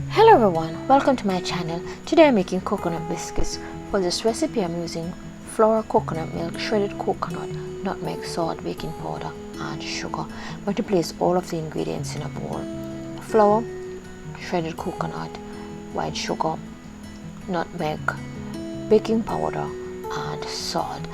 Hello everyone, welcome to my channel. Today I'm making coconut biscuits. For this recipe I'm using flour, coconut milk, shredded coconut, nutmeg, salt, baking powder and sugar. I'm going to place all of the ingredients in a bowl. Flour, shredded coconut, white sugar, nutmeg, baking powder and salt.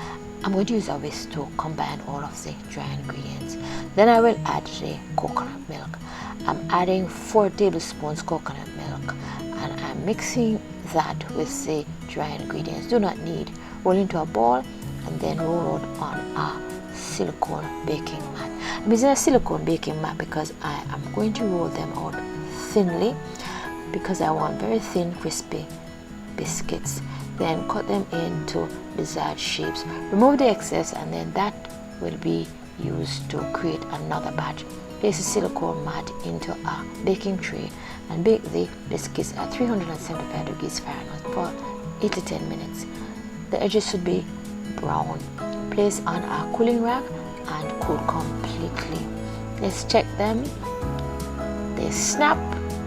I'm going to use a whisk to combine all of the dry ingredients. Then I will add the coconut milk. I'm adding 4 tablespoons coconut milk and I'm mixing that with the dry ingredients. Do not knead. Roll into a ball and then roll out on a silicone baking mat. I'm using a silicone baking mat because I am going to roll them out thinly because I want very thin, crispy biscuits. Then cut them into desired shapes. Remove the excess and then that will be used to create another batch. Place the silicone mat into a baking tray and bake the biscuits at 375 degrees Fahrenheit for 8 to 10 minutes. The edges should be brown. Place on a cooling rack and cool completely. Let's check them. They snap,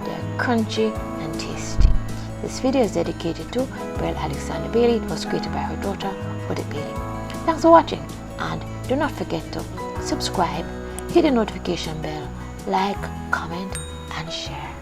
they're crunchy and tasty. This video is dedicated to Alexander Baillie. It was created by her daughter, Baillie. Thanks for watching and do not forget to subscribe, hit the notification bell, like, comment and share.